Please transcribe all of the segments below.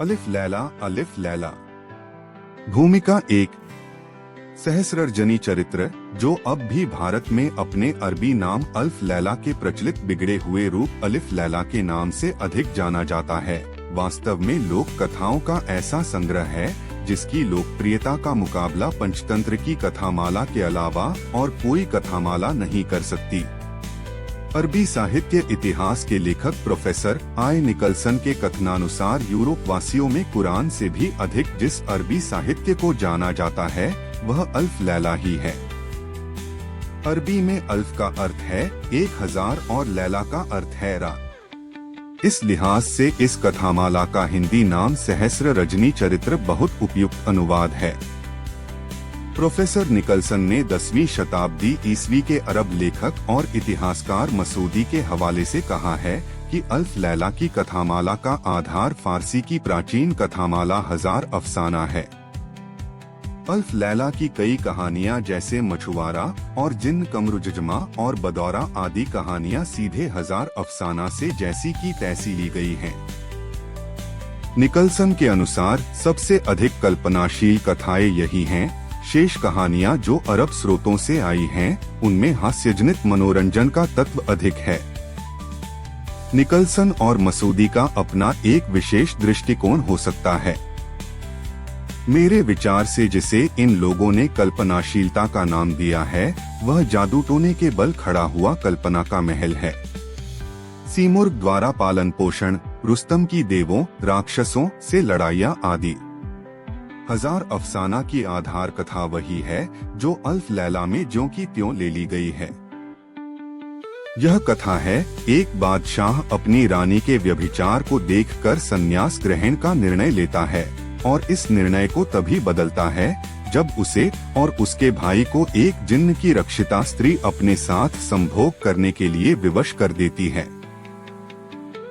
अलिफ लैला अलिफ लैला। भूमिका 1। सहस्ररजनी चरित्र, जो अब भी भारत में अपने अरबी नाम अल्फ लैला के प्रचलित बिगड़े हुए रूप अलिफ लैला के नाम से अधिक जाना जाता है, वास्तव में लोक कथाओं का ऐसा संग्रह है जिसकी लोकप्रियता का मुकाबला पंचतंत्र की कथामाला के अलावा और कोई कथामाला नहीं कर सकती। अरबी साहित्य इतिहास के लेखक प्रोफेसर आई निकलसन के कथनानुसार यूरोप वासियों में कुरान से भी अधिक जिस अरबी साहित्य को जाना जाता है वह अल्फ लैला ही है। अरबी में अल्फ का अर्थ है 1000 और लैला का अर्थ है रात। इस लिहाज से इस कथामाला का हिंदी नाम सहस्ररजनी चरित्र बहुत उपयुक्त अनुवाद है। प्रोफेसर निकलसन ने 10वीं शताब्दी ईस्वी के अरब लेखक और इतिहासकार मसूदी के हवाले से कहा है कि अल्फ लैला की कथामाला का आधार फारसी की प्राचीन कथामाला हजार अफसाना है। अल्फ लैला की कई कहानियां जैसे मछुआरा और जिन कमरुजमा और बदौरा आदि कहानियां सीधे हजार अफसाना से जैसी की तैसी ली गई हैं। निकलसन के अनुसार सबसे अधिक कल्पनाशील कथाएं यही हैं। शेष कहानियां जो अरब स्रोतों से आई हैं, उनमें हास्यजनित मनोरंजन का तत्व अधिक है। निकलसन और मसूदी का अपना एक विशेष दृष्टिकोण हो सकता है। मेरे विचार से जिसे इन लोगों ने कल्पनाशीलता का नाम दिया है वह जादू टोने के बल खड़ा हुआ कल्पना का महल है। सीमुर्ग द्वारा पालन पोषण, रुस्तम की देवों राक्षसों से लड़ाइयाँ आदि। हजार अफसाना की आधार कथा वही है जो अल्फ लैला में ज्यों की त्यों ले ली गई है। यह कथा है एक बादशाह अपनी रानी के व्यभिचार को देखकर संन्यास ग्रहण का निर्णय लेता है और इस निर्णय को तभी बदलता है जब उसे और उसके भाई को एक जिन्न की रक्षिता स्त्री अपने साथ संभोग करने के लिए विवश कर देती है।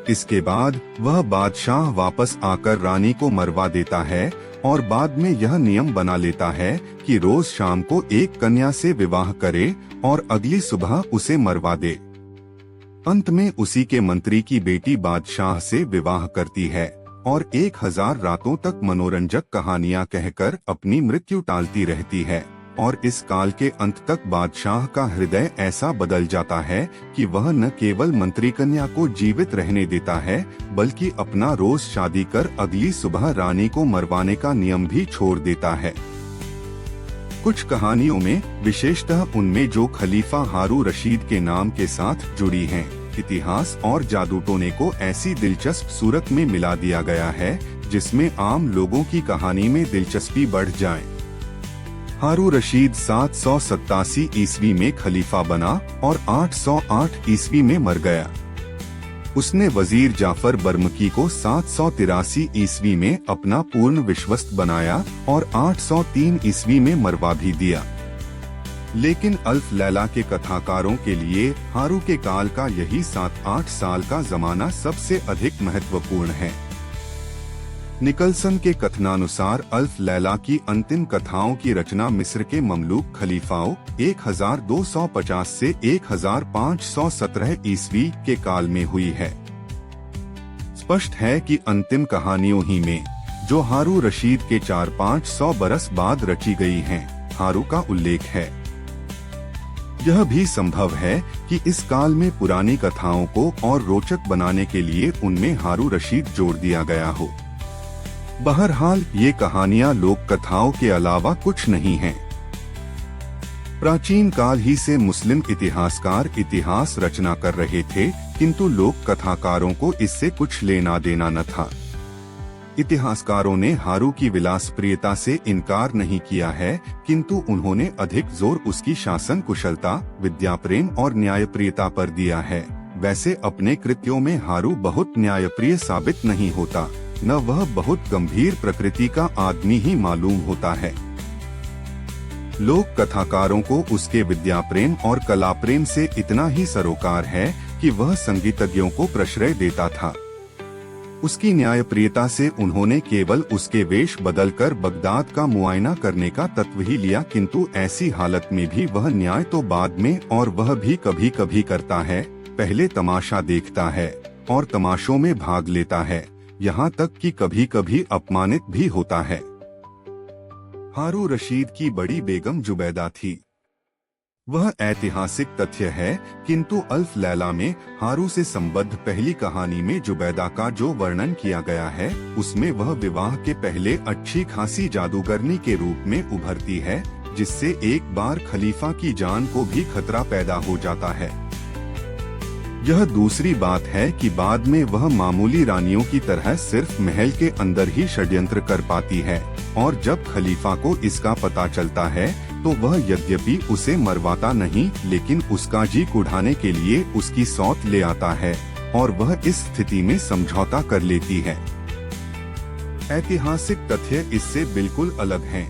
इसके बाद वह बादशाह वापस आकर रानी को मरवा देता है और बाद में यह नियम बना लेता है कि रोज शाम को एक कन्या से विवाह करे और अगली सुबह उसे मरवा दे। अंत में उसी के मंत्री की बेटी बादशाह से विवाह करती है और 1000 रातों तक मनोरंजक कहानियां कहकर अपनी मृत्यु टालती रहती है और इस काल के अंत तक बादशाह का हृदय ऐसा बदल जाता है कि वह न केवल मंत्री कन्या को जीवित रहने देता है बल्कि अपना रोज शादी कर अगली सुबह रानी को मरवाने का नियम भी छोड़ देता है। कुछ कहानियों में, विशेषतः उनमें जो खलीफा हारू रशीद के नाम के साथ जुड़ी हैं, इतिहास और जादू टोने को ऐसी दिलचस्प सूरत में मिला दिया गया है जिसमें आम लोगों की कहानी में दिलचस्पी बढ़ जाए। हारू रशीद 787 ईस्वी में खलीफा बना और 808 ईस्वी में मर गया। उसने वजीर जाफर बर्मकी को 783 ईस्वी में अपना पूर्ण विश्वस्त बनाया और 803 ईस्वी में मरवा भी दिया। लेकिन अल्फ लैला के कथाकारों के लिए हारू के काल का यही 7-8 साल का जमाना सबसे अधिक महत्वपूर्ण है। निकलसन के कथनानुसार अल्फ लैला की अंतिम कथाओं की रचना मिस्र के ममलूक खलीफाओं 1250 से 1517 ईस्वी के काल में हुई है। स्पष्ट है कि अंतिम कहानियों ही में, जो हारू रशीद के 400-500 बरस बाद रची गई हैं, हारू का उल्लेख है। यह भी संभव है कि इस काल में पुरानी कथाओं को और रोचक बनाने के लिए उनमें हारू रशीद जोड़ दिया गया हो। बहरहाल ये कहानियां लोक कथाओं के अलावा कुछ नहीं हैं। प्राचीन काल ही से मुस्लिम इतिहासकार इतिहास रचना कर रहे थे, किंतु लोक कथाकारों को इससे कुछ लेना देना न था। इतिहासकारों ने हारू की विलासप्रियता से इनकार नहीं किया है, किंतु उन्होंने अधिक जोर उसकी शासन कुशलता, विद्याप्रेम और न्यायप्रियता पर दिया है। वैसे अपने कृत्यों में हारू बहुत न्यायप्रिय साबित नहीं होता, न वह बहुत गंभीर प्रकृति का आदमी ही मालूम होता है। लोक कथाकारों को उसके विद्याप्रेम और कलाप्रेम से इतना ही सरोकार है कि वह संगीतज्ञों को प्रश्रय देता था। उसकी न्यायप्रियता से उन्होंने केवल उसके वेश बदलकर बगदाद का मुआयना करने का तत्व ही लिया, किंतु ऐसी हालत में भी वह न्याय तो बाद में और वह भी कभी कभी करता है। पहले तमाशा देखता है और तमाशों में भाग लेता है, यहाँ तक कि कभी कभी अपमानित भी होता है। हारून रशीद की बड़ी बेगम जुबैदा थी। वह ऐतिहासिक तथ्य है, किंतु अल्फ लैला में हारून से संबद्ध पहली कहानी में जुबैदा का जो वर्णन किया गया है, उसमें वह विवाह के पहले अच्छी खासी जादूगरनी के रूप में उभरती है, जिससे एक बार खलीफा की जान को भी खतरा पैदा हो जाता है। यह दूसरी बात है कि बाद में वह मामूली रानियों की तरह सिर्फ महल के अंदर ही षड्यंत्र कर पाती है, और जब खलीफा को इसका पता चलता है तो वह यद्यपि उसे मरवाता नहीं, लेकिन उसका जी उड़ाने के लिए उसकी सौत ले आता है, और वह इस स्थिति में समझौता कर लेती है। ऐतिहासिक तथ्य इससे बिल्कुल अलग हैं।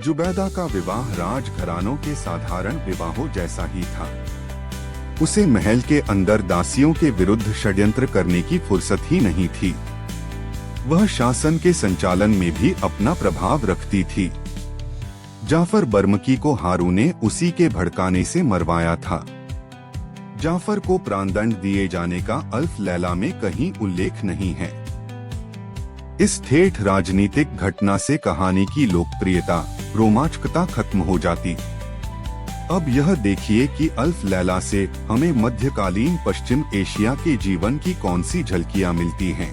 जुबैदा का विवाह राजघरानों के साधारण विवाहों जैसा ही था। उसे महल के अंदर दासियों के विरुद्ध षड्यंत्र करने की फुर्सत ही नहीं थी। वह शासन के संचालन में भी अपना प्रभाव रखती थी। जाफर बर्मकी को हारून ने उसी के भड़काने से मरवाया था। जाफर को प्राणदंड दिए जाने का अल्फ लैला में कहीं उल्लेख नहीं है। इस ठेठ राजनीतिक घटना से कहानी की लोकप्रियता, रोमांचकता खत्म हो जाती। अब यह देखिए कि अल्फ लैला से हमें मध्यकालीन पश्चिम एशिया के जीवन की कौन सी झलकियां मिलती हैं।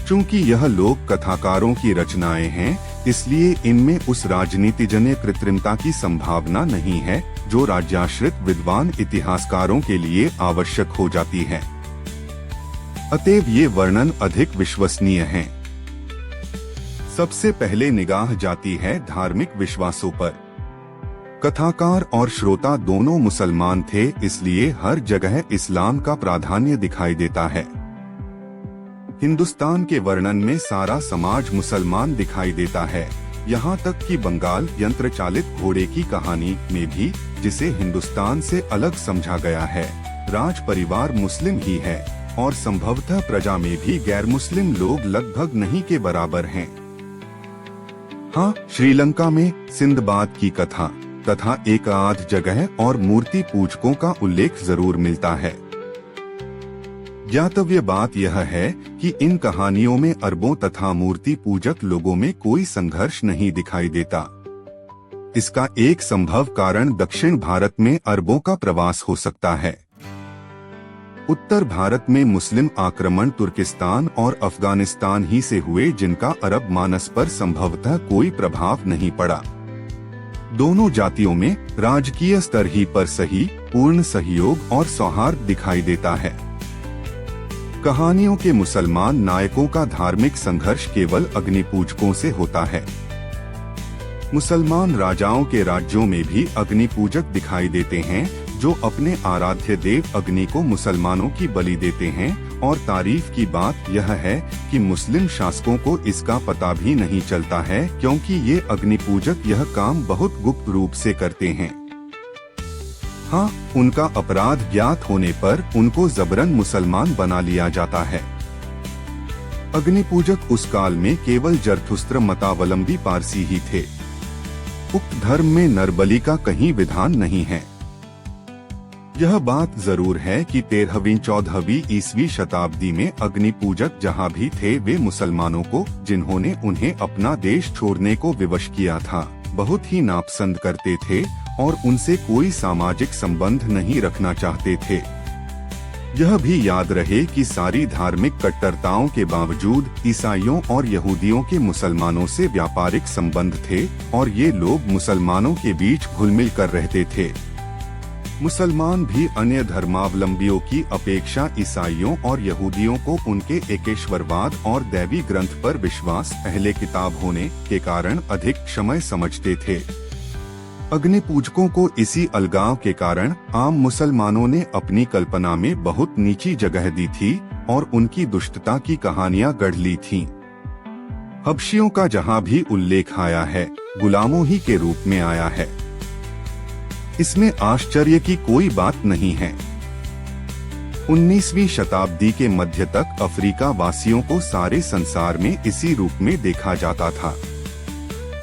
चूंकि यह लोक कथाकारों की रचनाएं हैं, इसलिए इनमें उस राजनीतिजन्य कृत्रिमता की संभावना नहीं है जो राज्याश्रित विद्वान इतिहासकारों के लिए आवश्यक हो जाती है। अतएव ये वर्णन अधिक विश्वसनीय हैं। सबसे पहले निगाह जाती है धार्मिक विश्वासों पर। कथाकार और श्रोता दोनों मुसलमान थे, इसलिए हर जगह इस्लाम का प्राधान्य दिखाई देता है। हिंदुस्तान के वर्णन में सारा समाज मुसलमान दिखाई देता है, यहाँ तक कि बंगाल यंत्र चालित घोड़े की कहानी में भी, जिसे हिंदुस्तान से अलग समझा गया है, राज परिवार मुस्लिम ही है, और संभवतः प्रजा में भी गैर मुस्लिम लोग लगभग नहीं के बराबर हैं। हाँ, श्रीलंका में सिंदबाद की कथा तथा एक आध जगह और मूर्ति पूजकों का उल्लेख जरूर मिलता है। ज्ञातव्य बात यह है कि इन कहानियों में अरबों तथा मूर्ति पूजक लोगों में कोई संघर्ष नहीं दिखाई देता। इसका एक संभव कारण दक्षिण भारत में अरबों का प्रवास हो सकता है। उत्तर भारत में मुस्लिम आक्रमण तुर्किस्तान और अफगानिस्तान ही से हुए, जिनका अरब मानस पर संभवतः कोई प्रभाव नहीं पड़ा। दोनों जातियों में राजकीय स्तर ही पर सही, पूर्ण सहयोग और सौहार्द दिखाई देता है। कहानियों के मुसलमान नायकों का धार्मिक संघर्ष केवल अग्नि पूजकों से होता है। मुसलमान राजाओं के राज्यों में भी अग्नि पूजक दिखाई देते हैं, जो अपने आराध्य देव अग्नि को मुसलमानों की बलि देते हैं, और तारीफ की बात यह है कि मुस्लिम शासकों को इसका पता भी नहीं चलता है, क्योंकि ये अग्नि पूजक यह काम बहुत गुप्त रूप से करते हैं। हाँ, उनका अपराध ज्ञात होने पर उनको जबरन मुसलमान बना लिया जाता है। अग्नि पूजक उस काल में केवल जरथुस्त्र मतावलंबी पारसी ही थे। उक्त धर्म में नरबलि का कहीं विधान नहीं है। यह बात जरूर है कि 13वीं-14वीं ईस्वी शताब्दी में अग्नि पूजक जहाँ भी थे, वे मुसलमानों को, जिन्होंने उन्हें अपना देश छोड़ने को विवश किया था, बहुत ही नापसंद करते थे और उनसे कोई सामाजिक संबंध नहीं रखना चाहते थे। यह भी याद रहे कि सारी धार्मिक कट्टरताओं के बावजूद ईसाइयों और यहूदियों के मुसलमानों से व्यापारिक संबंध थे, और ये लोग मुसलमानों के बीच घुलमिल कर रहते थे। मुसलमान भी अन्य धर्मावलंबियों की अपेक्षा ईसाइयों और यहूदियों को उनके एकेश्वरवाद और दैवी ग्रंथ पर विश्वास पहले किताब होने के कारण अधिक क्षमय समझते थे। अग्नि पूजकों को इसी अलगाव के कारण आम मुसलमानों ने अपनी कल्पना में बहुत नीची जगह दी थी और उनकी दुष्टता की कहानियां गढ़ ली थीं। हबशियों का जहां भी उल्लेख आया है, गुलामों ही के रूप में आया है। इसमें आश्चर्य की कोई बात नहीं है। 19वीं शताब्दी के मध्य तक अफ्रीका वासियों को सारे संसार में इसी रूप में देखा जाता था।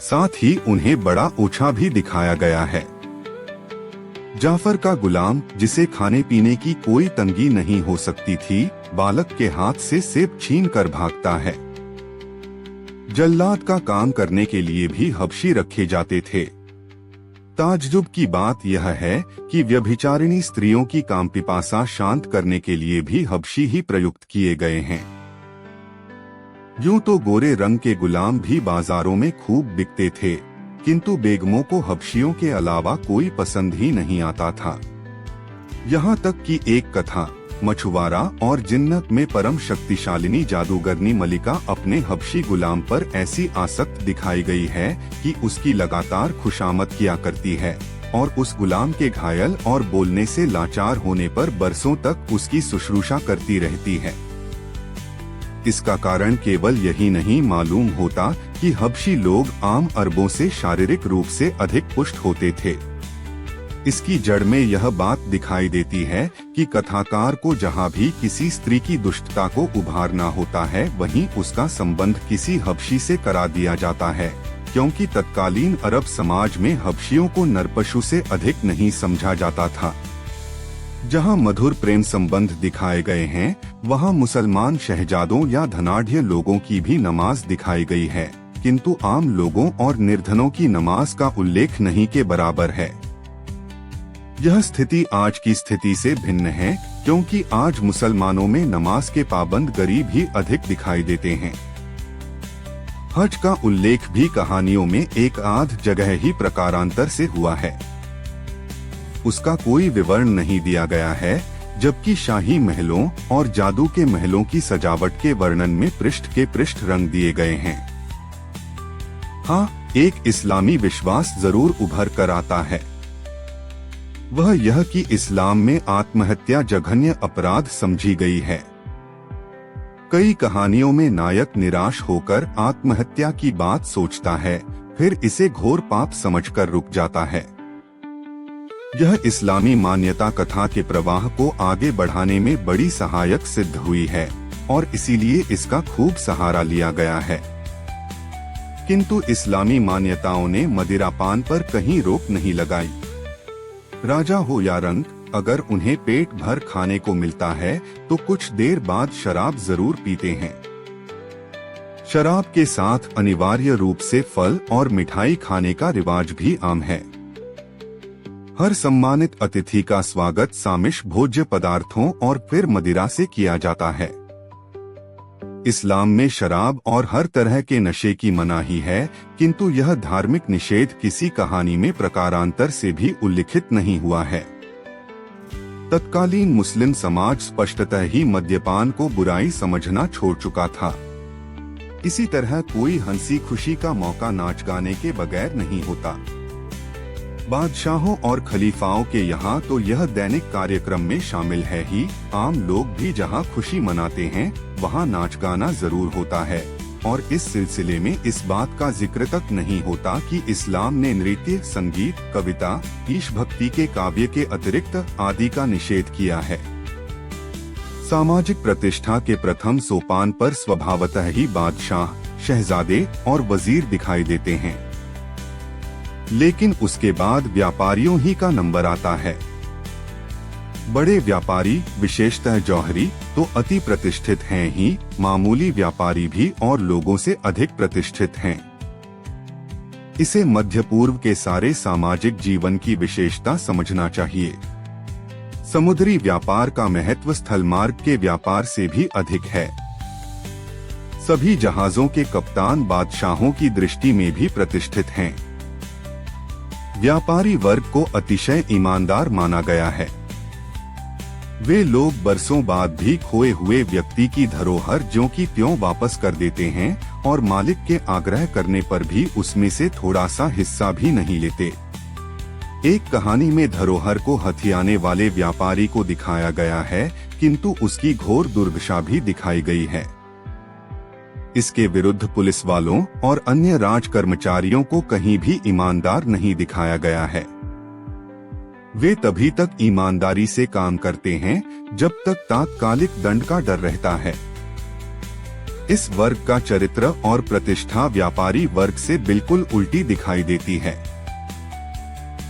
साथ ही उन्हें बड़ा ऊंचा भी दिखाया गया है। जाफर का गुलाम, जिसे खाने पीने की कोई तंगी नहीं हो सकती थी, बालक के हाथ से सेब छीन कर भागता है। जल्लाद का काम करने के लिए भी हबशी रखे जाते थे। ताज्जुब की बात यह है कि व्यभिचारिणी स्त्रियों की कामपिपासा शांत करने के लिए भी हबशी ही प्रयुक्त किए गए हैं। यूं तो गोरे रंग के गुलाम भी बाजारों में खूब बिकते थे, किंतु बेगमों को हबशियों के अलावा कोई पसंद ही नहीं आता था। यहाँ तक कि एक कथा मछुआरा और जिन्नत में परम शक्तिशालिनी जादूगरनी मलिका अपने हबशी गुलाम पर ऐसी आसक्त दिखाई गई है कि उसकी लगातार खुशामद किया करती है और उस गुलाम के घायल और बोलने से लाचार होने पर बरसों तक उसकी शुश्रूषा करती रहती है। इसका कारण केवल यही नहीं मालूम होता कि हबशी लोग आम अरबों से शारीरिक रूप से अधिक पुष्ट होते थे। इसकी जड़ में यह बात दिखाई देती है कि कथाकार को जहाँ भी किसी स्त्री की दुष्टता को उभारना होता है, वहीं उसका संबंध किसी हबशी से करा दिया जाता है, क्योंकि तत्कालीन अरब समाज में हबशियों को नरपशु से अधिक नहीं समझा जाता था। जहाँ मधुर प्रेम संबंध दिखाए गए हैं, वहाँ मुसलमान शहजादों या धनाढ़ लोगों की भी नमाज दिखाई गई है, किंतु आम लोगों और निर्धनों की नमाज का उल्लेख नहीं के बराबर है। यह स्थिति आज की स्थिति से भिन्न है, क्योंकि आज मुसलमानों में नमाज के पाबंद गरीब ही अधिक दिखाई देते हैं। हज का उल्लेख भी कहानियों में एक आध जगह ही प्रकारांतर से हुआ है। उसका कोई विवरण नहीं दिया गया है, जबकि शाही महलों और जादू के महलों की सजावट के वर्णन में पृष्ठ के पृष्ठ रंग दिए गए हैं। हाँ, एक इस्लामी विश्वास जरूर उभर कर आता है। वह यह कि इस्लाम में आत्महत्या जघन्य अपराध समझी गई है। कई कहानियों में नायक निराश होकर आत्महत्या की बात सोचता है, फिर इसे घोर पाप समझकर रुक जाता है। यह इस्लामी मान्यता कथा के प्रवाह को आगे बढ़ाने में बड़ी सहायक सिद्ध हुई है और इसीलिए इसका खूब सहारा लिया गया है। किंतु इस्लामी मान्यताओं ने मदिरापान पर कहीं रोक नहीं लगाई। राजा हो या रंक, अगर उन्हें पेट भर खाने को मिलता है तो कुछ देर बाद शराब जरूर पीते हैं। शराब के साथ अनिवार्य रूप से फल और मिठाई खाने का रिवाज भी आम है। हर सम्मानित अतिथि का स्वागत सामिश भोज्य पदार्थों और फिर मदिरा से किया जाता है। इस्लाम में शराब और हर तरह के नशे की मनाही है, किंतु यह धार्मिक निषेध किसी कहानी में प्रकारांतर से भी उल्लिखित नहीं हुआ है। तत्कालीन मुस्लिम समाज स्पष्टतः ही मद्यपान को बुराई समझना छोड़ चुका था। इसी तरह कोई हंसी खुशी का मौका नाच गाने के बगैर नहीं होता। बादशाहों और खलीफाओं के यहाँ तो यह दैनिक कार्यक्रम में शामिल है ही। आम लोग भी जहाँ खुशी मनाते हैं, वहाँ नाच गाना जरूर होता है और इस सिलसिले में इस बात का जिक्र तक नहीं होता कि इस्लाम ने नृत्य, संगीत, कविता, ईश भक्ति के काव्य के अतिरिक्त आदि का निषेध किया है। सामाजिक प्रतिष्ठा के प्रथम सोपान पर स्वभावतः ही बादशाह, शहजादे और वजीर दिखाई देते हैं, लेकिन उसके बाद व्यापारियों ही का नंबर आता है। बड़े व्यापारी, विशेषतः जौहरी, तो अति प्रतिष्ठित हैं ही, मामूली व्यापारी भी और लोगों से अधिक प्रतिष्ठित हैं। इसे मध्य पूर्व के सारे सामाजिक जीवन की विशेषता समझना चाहिए। समुद्री व्यापार का महत्व स्थल मार्ग के व्यापार से भी अधिक है। सभी जहाजों के कप्तान बादशाहों की दृष्टि में भी प्रतिष्ठित हैं। व्यापारी वर्ग को अतिशय ईमानदार माना गया है। वे लोग बरसों बाद भी खोए हुए व्यक्ति की धरोहर ज्यों की त्यों वापस कर देते हैं और मालिक के आग्रह करने पर भी उसमें से थोड़ा सा हिस्सा भी नहीं लेते। एक कहानी में धरोहर को हथियाने वाले व्यापारी को दिखाया गया है, किंतु उसकी घोर दुर्दशा भी दिखाई गई है। इसके विरुद्ध पुलिस वालों और अन्य राज कर्मचारियों को कहीं भी ईमानदार नहीं दिखाया गया है। वे तभी तक ईमानदारी से काम करते हैं जब तक तात्कालिक दंड का डर रहता है। इस वर्ग का चरित्र और प्रतिष्ठा व्यापारी वर्ग से बिल्कुल उल्टी दिखाई देती है।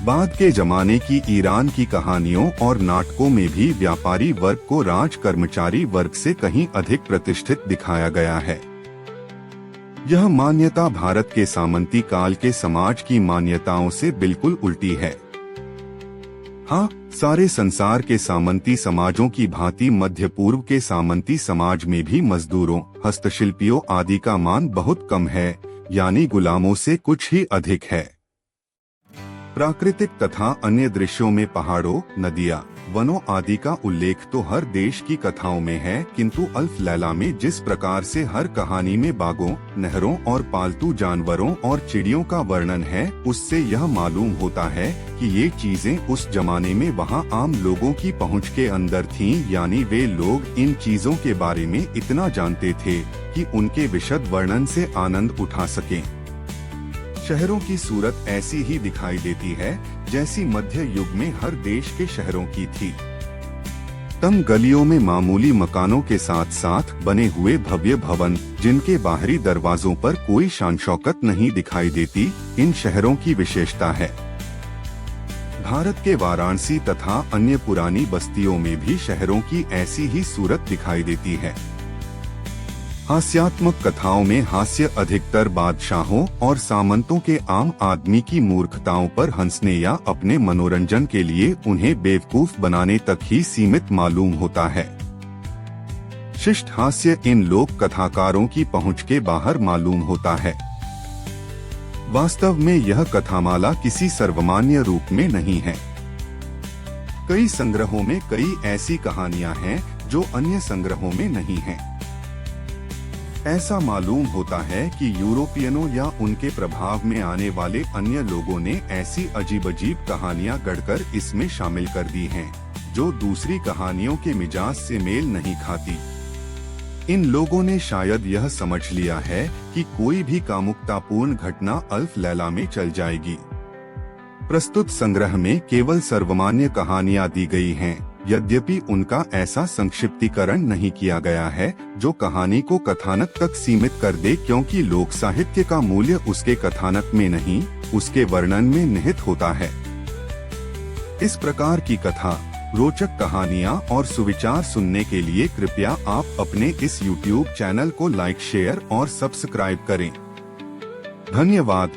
बाद के जमाने की ईरान की कहानियों और नाटकों में भी व्यापारी वर्ग को राज कर्मचारी वर्ग से कहीं अधिक प्रतिष्ठित दिखाया गया है। यह मान्यता भारत के सामंती काल के समाज की मान्यताओं से बिल्कुल उल्टी है। हाँ, सारे संसार के सामंती समाजों की भांति मध्य पूर्व के सामंती समाज में भी मजदूरों, हस्तशिल्पियों आदि का मान बहुत कम है, यानी गुलामों से कुछ ही अधिक है। प्राकृतिक तथा अन्य दृश्यों में पहाड़ों, नदियाँ, वनों आदि का उल्लेख तो हर देश की कथाओं में है, किंतु अल्फ लैला में जिस प्रकार से हर कहानी में बागों, नहरों और पालतू जानवरों और चिड़ियों का वर्णन है, उससे यह मालूम होता है कि ये चीजें उस जमाने में वहाँ आम लोगों की पहुँच के अंदर थीं, यानी वे लोग इन चीजों के बारे में इतना जानते थे कि उनके विशद वर्णन से आनंद उठा सकें। शहरों की सूरत ऐसी ही दिखाई देती है जैसी मध्य युग में हर देश के शहरों की थी। तंग गलियों में मामूली मकानों के साथ साथ बने हुए भव्य भवन, जिनके बाहरी दरवाजों पर कोई शान शौकत नहीं दिखाई देती, इन शहरों की विशेषता है। भारत के वाराणसी तथा अन्य पुरानी बस्तियों में भी शहरों की ऐसी ही सूरत दिखाई देती है। हास्यात्मक कथाओं में हास्य अधिकतर बादशाहों और सामंतों के आम आदमी की मूर्खताओं पर हंसने या अपने मनोरंजन के लिए उन्हें बेवकूफ बनाने तक ही सीमित मालूम होता है। शिष्ट हास्य इन लोक कथाकारों की पहुंच के बाहर मालूम होता है। वास्तव में यह कथामाला किसी सर्वमान्य रूप में नहीं है। कई संग्रहों में कई ऐसी कहानियां हैं जो अन्य संग्रहों में नहीं हैं। ऐसा मालूम होता है कि यूरोपियनों या उनके प्रभाव में आने वाले अन्य लोगों ने ऐसी अजीब-अजीब कहानियां गढ़कर इसमें शामिल कर दी हैं, जो दूसरी कहानियों के मिजाज से मेल नहीं खाती। इन लोगों ने शायद यह समझ लिया है कि कोई भी कामुकतापूर्ण घटना अल्फ लैला में चल जाएगी। प्रस्तुत संग्रह में केवल सर्वमान्य कहानियां दी गई हैं, यद्यपि उनका ऐसा संक्षिप्तीकरण नहीं किया गया है जो कहानी को कथानक तक सीमित कर दे, क्योंकि लोक साहित्य का मूल्य उसके कथानक में नहीं, उसके वर्णन में निहित होता है। इस प्रकार की कथा, रोचक कहानियाँ और सुविचार सुनने के लिए कृपया आप अपने इस YouTube चैनल को लाइक, शेयर और सब्सक्राइब करें। धन्यवाद।